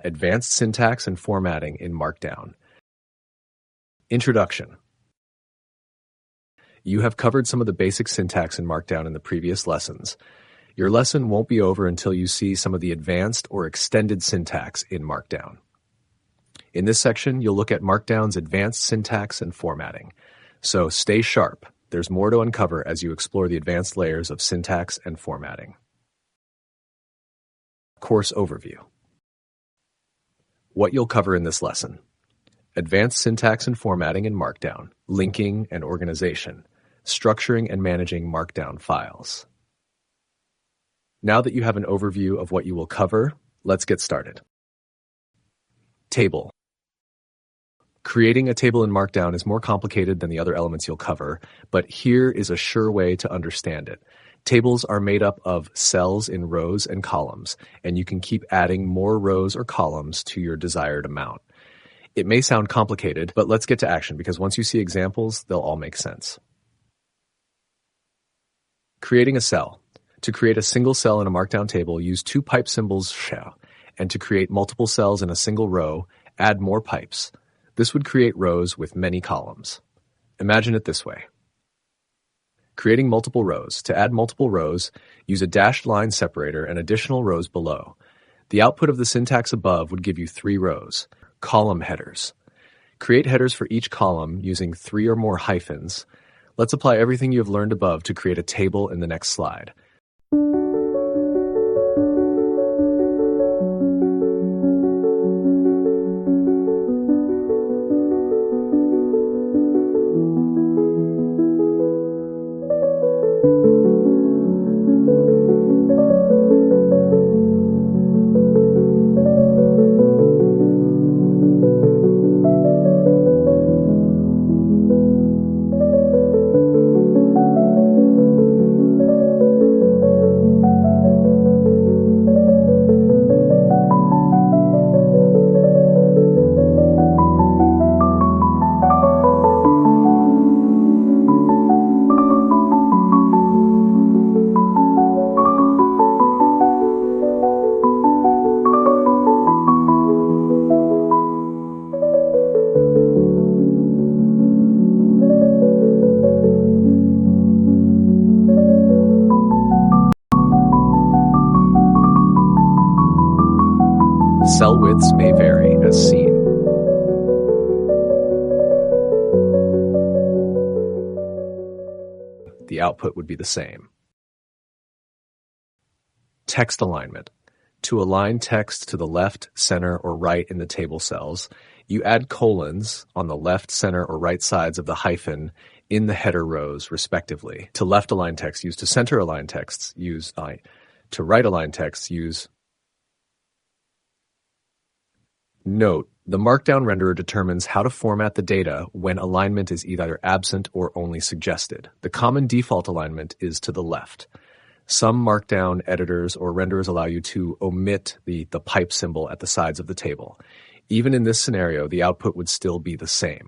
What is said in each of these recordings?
Advanced syntax and formatting in Markdown. Introduction. You have covered some of the basic syntax in Markdown in the previous lessons. Your lesson won't be over until you see some of the advanced or extended syntax in Markdown. In this section, you'll look at Markdown's advanced syntax and formatting. So stay sharp. There's more to uncover as you explore the advanced layers of syntax and formatting. Course overview. What you'll cover in this lesson: advanced syntax and formatting in Markdown, linking and organization, structuring and managing Markdown files. Now that you have an overview of what you will cover, let's get started. Table. Creating a table in Markdown is more complicated than the other elements you'll cover, but here is a sure way to understand it. Tables are made up of cells in rows and columns, and you can keep adding more rows or columns to your desired amount. It may sound complicated, but let's get to action because once you see examples, they'll all make sense. Creating a cell. To create a single cell in a Markdown table, use two pipe symbols sh, and to create multiple cells in a single row, add more pipes. This would create rows with many columns. Imagine it this way. Creating multiple rows. To add multiple rows, use a dashed line separator and additional rows below. The output of the syntax above would give you 3 rows. Column headers. Create headers for each column using 3 or more hyphens. Let's apply everything you have learned above to create a table in the next slide. Cell widths may vary as seen. The output would be the same. Text alignment. To align text to the left, center, or right in the table cells, you add colons on the left, center, or right sides of the hyphen in the header rows, respectively. To left align text, use to center align texts, use I. To right align text, use. Note, the Markdown renderer determines how to format the data when alignment is either absent or only suggested. The common default alignment is to the left. Some Markdown editors or renderers allow you to omit the pipe symbol at the sides of the table. Even in this scenario, the output would still be the same.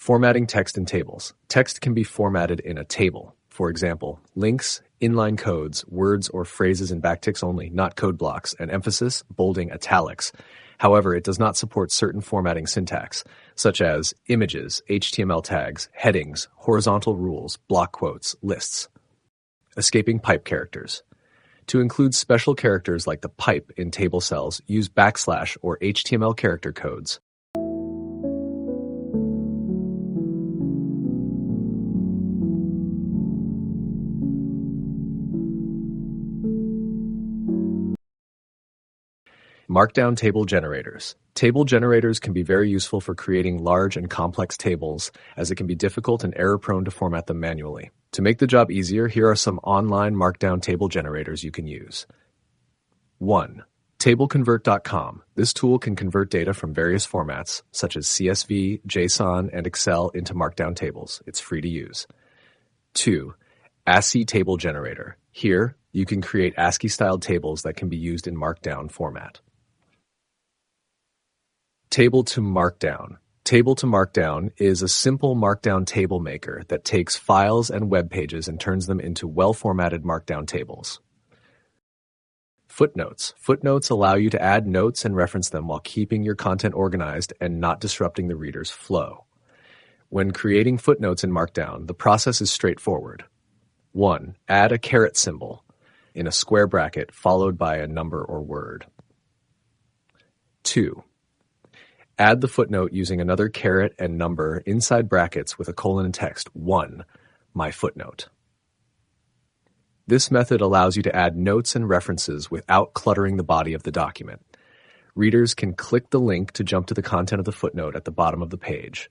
Formatting text in tables. Text can be formatted in a table. For example, links, inline codes, words or phrases in backticks only, not code blocks, and emphasis, bolding, italics. However, it does not support certain formatting syntax, such as images, HTML tags, headings, horizontal rules, block quotes, lists. Escaping pipe characters. To include special characters like the pipe in table cells, use backslash or HTML character codes. Markdown table generators. Table generators can be very useful for creating large and complex tables, as it can be difficult and error-prone to format them manually. To make the job easier, here are some online Markdown table generators you can use. 1. TableConvert.com. This tool can convert data from various formats, such as CSV, JSON, and Excel into Markdown tables. It's free to use. 2. ASCII Table Generator. Here, you can create ASCII-styled tables that can be used in Markdown format. Table to Markdown. Table to Markdown is a simple Markdown table maker that takes files and web pages and turns them into well-formatted Markdown tables. Footnotes. Footnotes allow you to add notes and reference them while keeping your content organized and not disrupting the reader's flow. When creating footnotes in Markdown, the process is straightforward. 1. Add a caret symbol in a square bracket followed by a number or word. 2. Add the footnote using another caret and number inside brackets with a colon and text 1, my footnote. This method allows you to add notes and references without cluttering the body of the document. Readers can click the link to jump to the content of the footnote at the bottom of the page.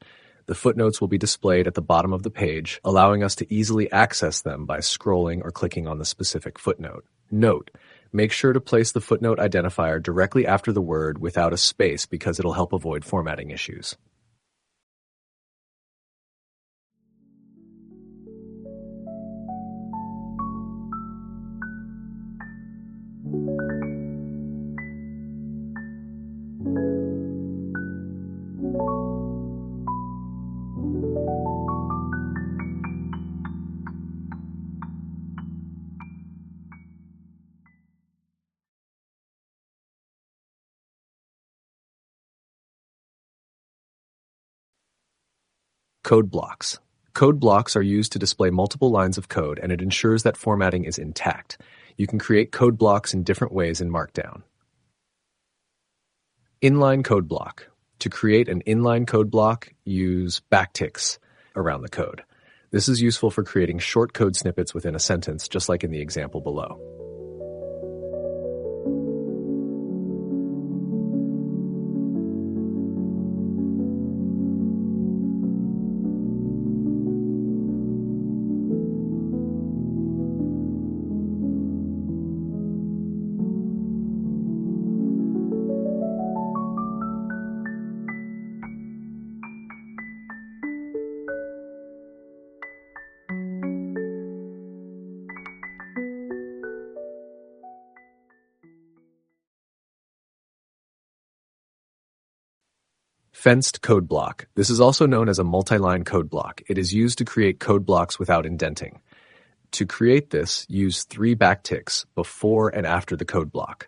The footnotes will be displayed at the bottom of the page, allowing us to easily access them by scrolling or clicking on the specific footnote. Note: make sure to place the footnote identifier directly after the word without a space because it'll help avoid formatting issues. Code blocks. Code blocks are used to display multiple lines of code, and it ensures that formatting is intact. You can create code blocks in different ways in Markdown. Inline code block. To create an inline code block, use backticks around the code. This is useful for creating short code snippets within a sentence, just like in the example below. Fenced code block. This is also known as a multi-line code block. It is used to create code blocks without indenting. To create this, use 3 backticks before and after the code block.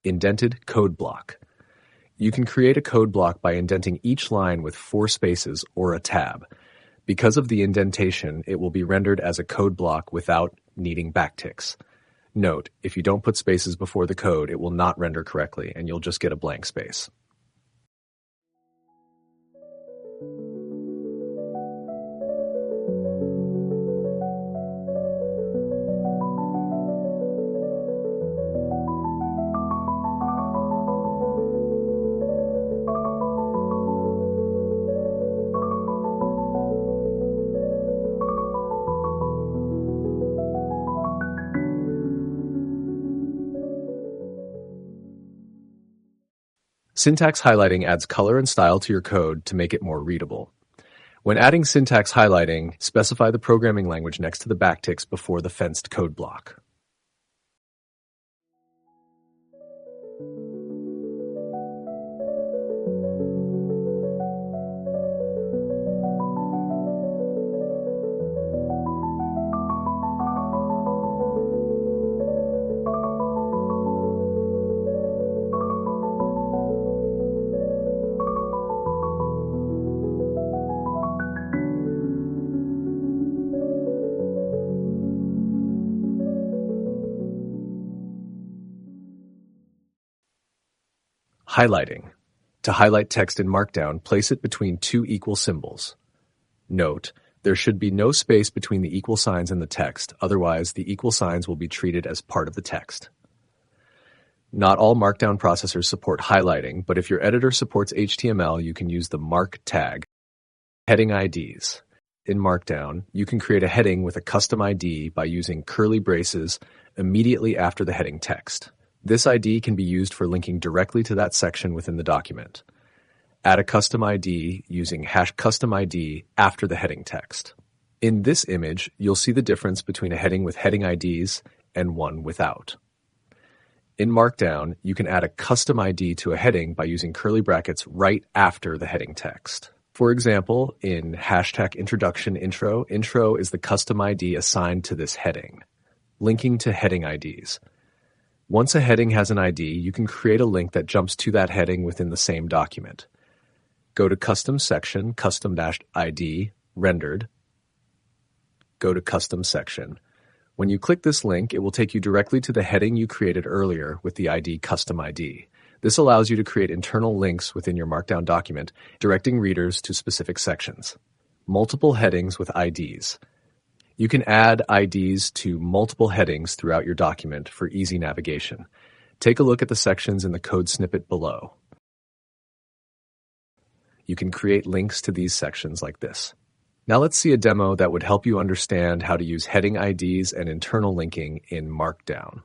Indented code block. You can create a code block by indenting each line with 4 spaces or a tab. Because of the indentation, it will be rendered as a code block without needing backticks. Note, if you don't put spaces before the code, it will not render correctly, and you'll just get a blank space. Syntax highlighting adds color and style to your code to make it more readable. When adding syntax highlighting, specify the programming language next to the backticks before the fenced code block. Highlighting. To highlight text in Markdown, place it between two equal symbols. Note, there should be no space between the equal signs and the text, otherwise the equal signs will be treated as part of the text. Not all Markdown processors support highlighting, but if your editor supports HTML, you can use the mark tag. Heading IDs. In Markdown, you can create a heading with a custom ID by using curly braces immediately after the heading text. This ID can be used for linking directly to that section within the document. Add a custom ID using #customID after the heading text. In this image, you'll see the difference between a heading with heading IDs and one without. In Markdown, you can add a custom ID to a heading by using curly brackets right after the heading text. For example, in #introduction intro, intro is the custom ID assigned to this heading. Linking to heading IDs. Once a heading has an ID, you can create a link that jumps to that heading within the same document. Go to Custom Section, Custom-ID, Rendered. Go to Custom Section. When you click this link, it will take you directly to the heading you created earlier with the ID Custom ID. This allows you to create internal links within your Markdown document, directing readers to specific sections. Multiple headings with IDs. You can add IDs to multiple headings throughout your document for easy navigation. Take a look at the sections in the code snippet below. You can create links to these sections like this. Now let's see a demo that would help you understand how to use heading IDs and internal linking in Markdown.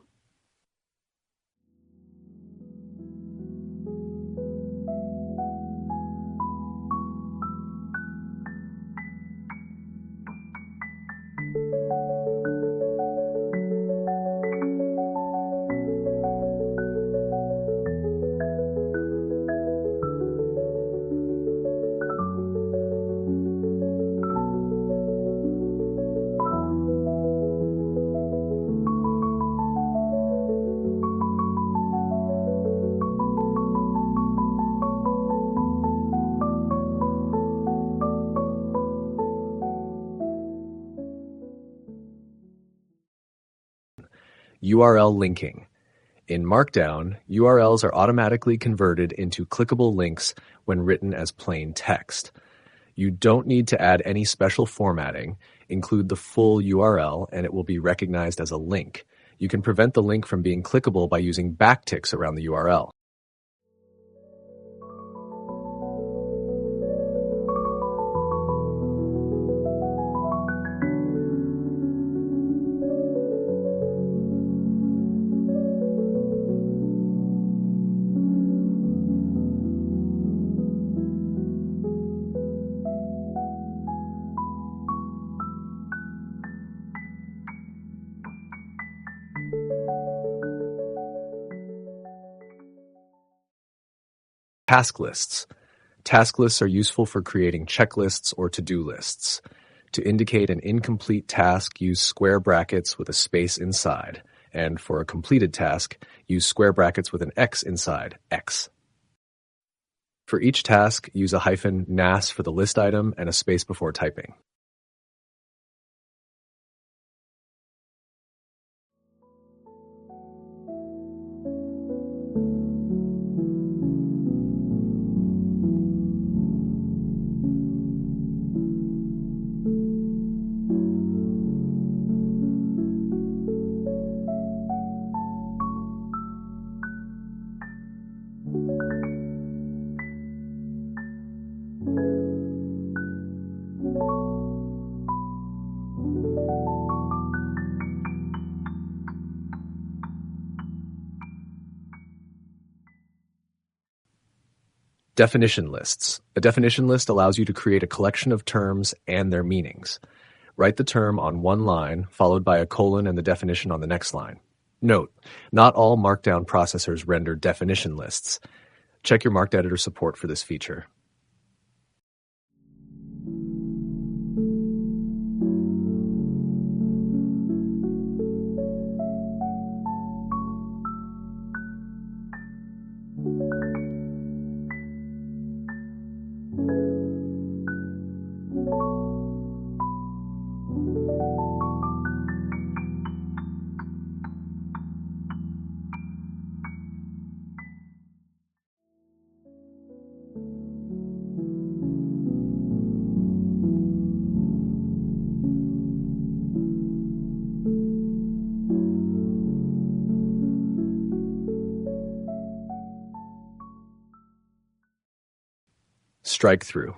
URL linking. In Markdown, URLs are automatically converted into clickable links when written as plain text. You don't need to add any special formatting. Include the full URL and it will be recognized as a link. You can prevent the link from being clickable by using backticks around the URL. Task lists. Task lists are useful for creating checklists or to-do lists. To indicate an incomplete task, use square brackets with a space inside. And for a completed task, use square brackets with an X inside, X. For each task, use a -nas for the list item and a space before typing. Definition lists. A definition list allows you to create a collection of terms and their meanings. Write the term on one line, followed by a colon and the definition on the next line. Note, not all Markdown processors render definition lists. Check your Marked Editor support for this feature. Strike-through.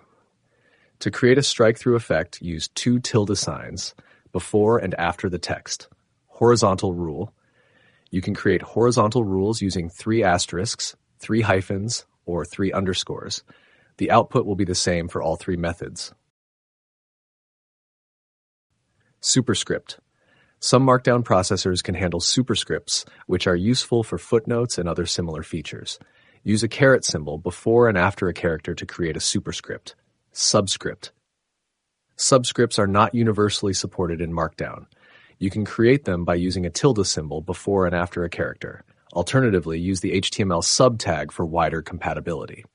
To create a strike-through effect, use two tilde signs before and after the text. Horizontal rule. You can create horizontal rules using 3 asterisks, 3 hyphens, or 3 underscores. The output will be the same for all 3 methods. Superscript. Some Markdown processors can handle superscripts, which are useful for footnotes and other similar features. Use a caret symbol before and after a character to create a superscript. Subscript. Subscripts are not universally supported in Markdown. You can create them by using a tilde symbol before and after a character. Alternatively, use the HTML sub tag for wider compatibility.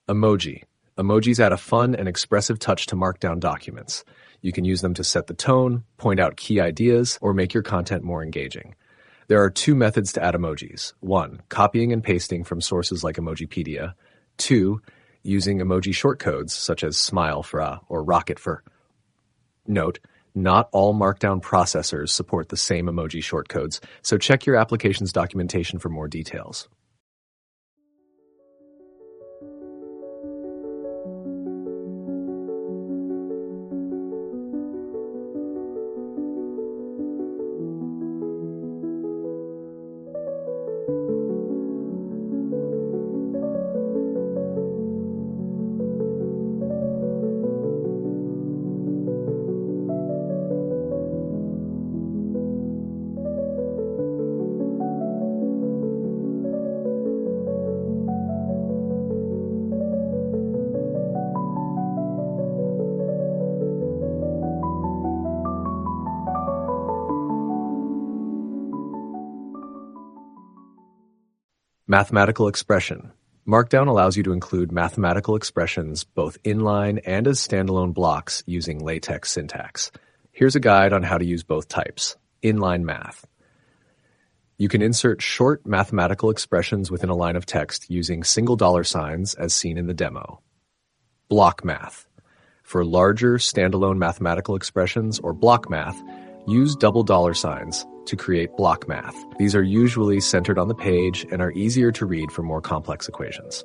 Emoji. Emojis add a fun and expressive touch to Markdown documents. You can use them to set the tone, point out key ideas, or make your content more engaging. There are 2 methods to add emojis. 1. Copying and pasting from sources like Emojipedia. 2. Using emoji shortcodes such as smile for a or rocket for. Note, not all Markdown processors support the same emoji shortcodes, so check your application's documentation for more details. Mathematical expression. Markdown allows you to include mathematical expressions both inline and as standalone blocks using LaTeX syntax. Here's a guide on how to use both types. Inline math. You can insert short mathematical expressions within a line of text using single dollar signs as seen in the demo. Block math. For larger standalone mathematical expressions or block math, use double dollar signs to create block math. These are usually centered on the page and are easier to read for more complex equations.